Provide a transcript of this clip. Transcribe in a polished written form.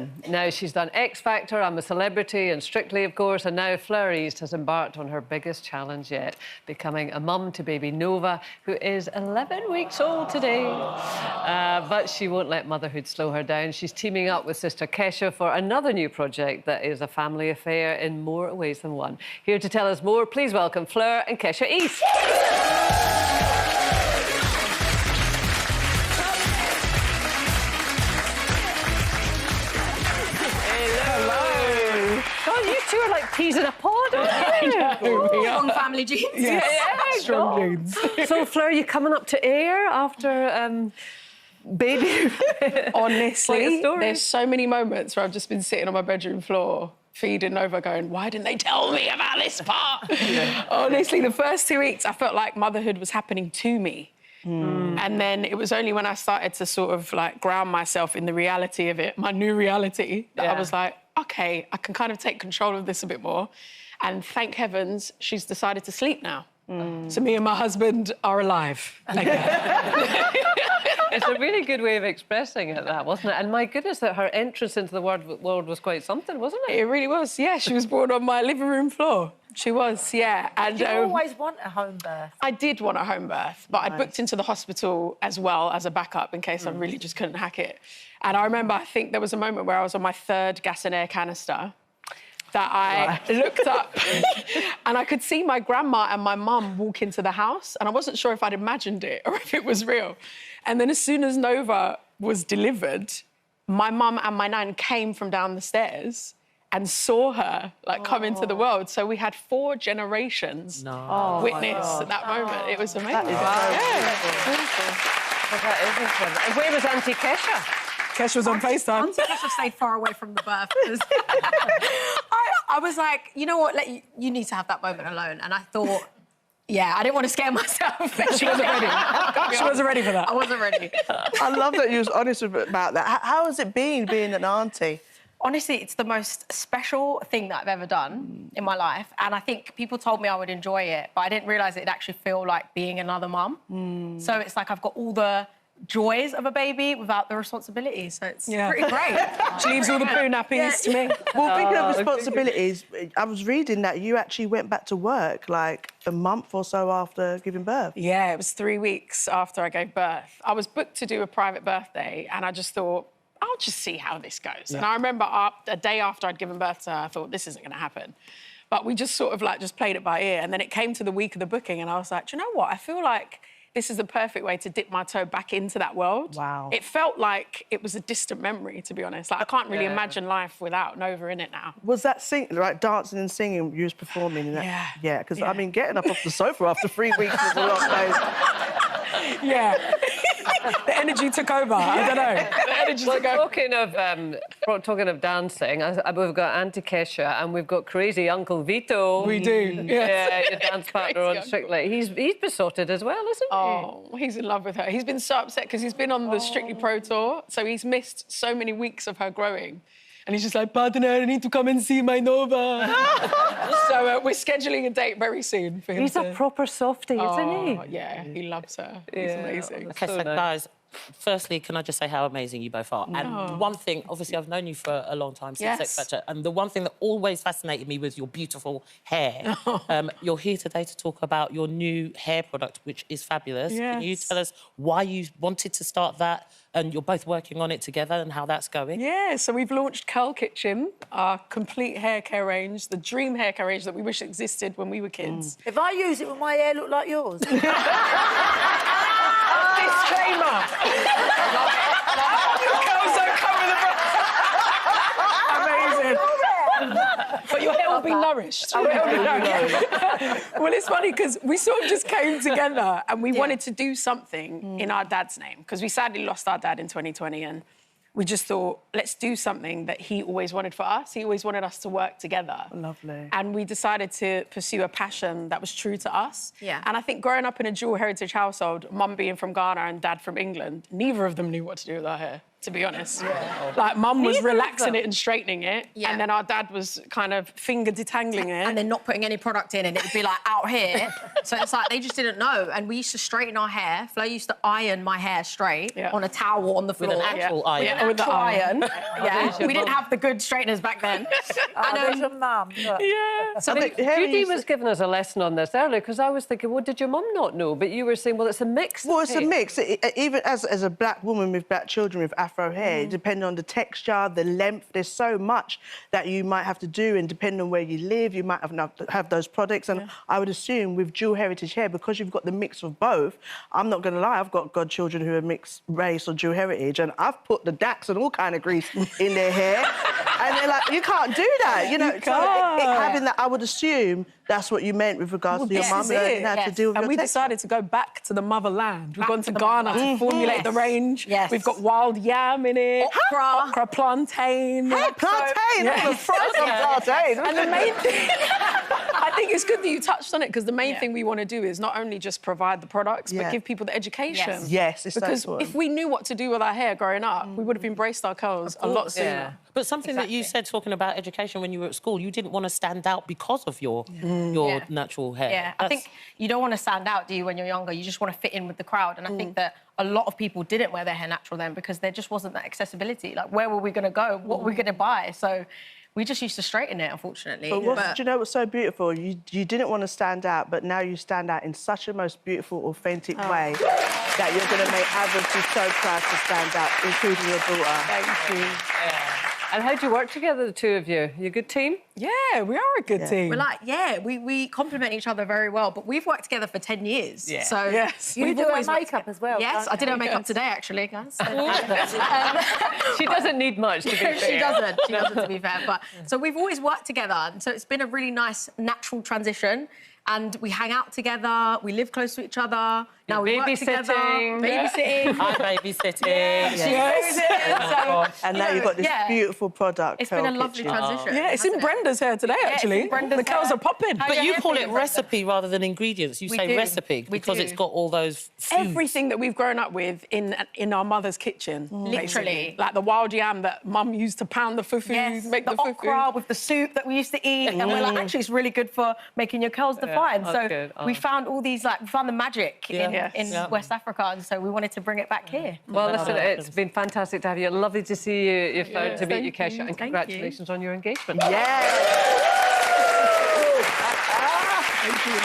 woman. Now, she's done X Factor, I'm a Celebrity and Strictly, of course, and now Fleur East has embarked on her biggest challenge yet, becoming a mum to baby Nova, who is 11 weeks old today. But she won't let motherhood slow her down. She's teaming up with sister Keshia for another new project that is a family affair in more ways than one. Here to tell us more, please welcome Fleur and Keshia East. God, you two are like peas in a pod, aren't you? Strong family genes. Yeah, strong genes. So, Fleur, you coming up to air after baby? Honestly, there's so many moments where I've just been sitting on my bedroom floor feeding Nova going, why didn't they tell me about this part? Honestly, the first 2 weeks, I felt like motherhood was happening to me. And then it was only when I started to sort of like ground myself in the reality of it, my new reality, that I was like, OK, I can kind of take control of this a bit more. And thank heavens, she's decided to sleep now. So me and my husband are alive. It's a really good way of expressing it, that, wasn't it? And my goodness, that her entrance into the world was quite something, wasn't it? It really was, yeah. She was born on my living room floor. She was, yeah. And Did you always want a home birth? I did want a home birth, but I booked into the hospital as well as a backup in case I really just couldn't hack it. And I remember, I think there was a moment where I was on my 3rd gas and air canister that I looked up and I could see my grandma and my mum walk into the house, and I wasn't sure if I'd imagined it or if it was real. And then as soon as Nova was delivered, my mum and my nan came from down the stairs and saw her like come into the world. So we had 4 generations witness that moment. It was amazing. That is incredible. And where was Auntie Keshia? Keshia was on FaceTime. Auntie Keshia stayed far away from the birth. I was like, you know what, you need to have that moment alone. And I thought, yeah, I didn't want to scare myself. She wasn't ready. She wasn't ready for that. I wasn't ready. I love that you was honest about that. How has it been being an auntie? Honestly, it's the most special thing that I've ever done in my life. And I think people told me I would enjoy it, but I didn't realise it'd actually feel like being another mum. So it's like I've got all the joys of a baby without the responsibilities. So it's pretty great. She leaves all the poo nappies to me. Well, thinking of responsibilities, I was reading that you actually went back to work like a month or so after giving birth. Yeah, it was 3 weeks after I gave birth. I was booked to do a private birthday, and I just thought, I'll just see how this goes. And I remember a day after I'd given birth to her, I thought, this isn't going to happen. But we just sort of like just played it by ear. And then it came to the week of the booking, and I was like, do you know what? I feel like this is the perfect way to dip my toe back into that world. Wow. It felt like it was a distant memory, to be honest. Like, I can't really imagine life without Nova in it now. Was that dancing and singing you was performing in that? Yeah, because, I mean, getting up off the sofa after 3 weeks was a lot, guys. The energy took over. I don't know. The energy took over. Talking of dancing, we've got Auntie Keshia and we've got crazy Uncle Vito. We do. Yeah, your dance partner on Strictly. He's besotted as well, isn't he? Oh, he's in love with her. He's been so upset because he's been on the Strictly Pro Tour, so he's missed so many weeks of her growing. And he's just like, partner, I need to come and see my Nova. So we're scheduling a date very soon for him. He's a proper softie, isn't he? Yeah, he loves her. He's amazing. OK, so guys, firstly, can I just say how amazing you both are? And one thing, obviously, I've known you for a long time, since X Factor, and the one thing that always fascinated me was your beautiful hair. You're here today to talk about your new hair product, which is fabulous. Can you tell us why you wanted to start that? And you're both working on it together and how that's going? Yeah, so we've launched Curl Kitchen, our complete hair care range, the dream hair care range that we wish existed when we were kids. If I use it, will my hair look like yours? Disclaimer! Curls don't come with a Amazing. But your hair will be nourished. Well, it's funny because we sort of just came together and we wanted to do something in our dad's name, because we sadly lost our dad in 2020, and we just thought, let's do something that he always wanted for us. He always wanted us to work together. Lovely. And we decided to pursue a passion that was true to us. Yeah. And I think growing up in a dual heritage household, mum being from Ghana and dad from England, neither of them knew what to do with our hair. to be honest. Like, Mum was relaxing it and straightening it, Yeah. and then our dad was kind of finger detangling it. And then not putting any product in, and it would be like out here. So it's like they just didn't know. And we used to straighten our hair. Fleur used to iron my hair straight on a towel on the floor. With an actual iron. Yeah, with the Actual iron. Yeah, we didn't have the good straighteners back then. There's your mum. Look. Yeah. So Judy was giving us a lesson on this earlier because I was thinking, well, did your mum not know? But you were saying, well, it's a mix. Well, it's a mix. Even as a black woman with black children with afro hair, depending on the texture, the length, there's so much that you might have to do, and depending on where you live, you might have those products. And I would assume with dual heritage hair, because you've got the mix of both, I'm not going to lie, I've got godchildren who are mixed race or dual heritage, and I've put the Dax and all kind of grease in their hair, and they're like, you can't do that, you know. So having that, I would assume that's what you meant with regards to your mum learning how to deal with and your we texture. decided to go back to the motherland. We've gone to Ghana to formulate the range. Yes. We've got wild yam in it. Okra plantain. Hey, plantain! I'm gonna fry some plantain. And the main thing, I think it's good that you touched on it, because the main thing we want to do is not only just provide the products, but give people the education. Yes, it's so because important. if we knew what to do with our hair growing up, we would have embraced our curls a lot sooner. Yeah. But something that you said, talking about education when you were at school, you didn't want to stand out because of your natural hair. Yeah, I think you don't want to stand out, do you, when you're younger? You just want to fit in with the crowd. And I think that a lot of people didn't wear their hair natural then because there just wasn't that accessibility. Like, where were we going to go? What were we going to buy? So we just used to straighten it, unfortunately. But do you know what's so beautiful? You didn't want to stand out, but now you stand out in such a most beautiful, authentic way that you're going to make others be so proud to stand out, including your daughter. Thank you. And how do you work together, the two of you? You a good team? Yeah, we are a good team. We're like, we complement each other very well, but we've worked together for 10 years. Yeah. So You do her makeup as well. Yes, don't I did you? her makeup today, actually, guys. She doesn't need much, to be fair. She doesn't, to be fair. But so we've always worked together, and so it's been a really nice, natural transition. And we hang out together, we live close to each other. Now we work together. Babysitting. I'm babysitting. And now you've got this beautiful product. It's been a lovely transition. Yeah, it's in Brenda's hair today, actually. The curls are popping. But you call it recipe rather than ingredients. You say recipe because it's got all those foods. Everything that we've grown up with in our mother's kitchen. Literally. Basically. Like the wild yam that Mum used to pound the fufu, make the fufu. okra with the soup that we used to eat. And we're like, actually, it's really good for making your curls defined. that's So good. we found all these, we found the magic in West Africa. And so we wanted to bring it back here. Well, listen, it's been fantastic to have you. Lovely to see you. You're fun to meet you, Keshia. And Thank congratulations on your engagement. Yeah. Thank you.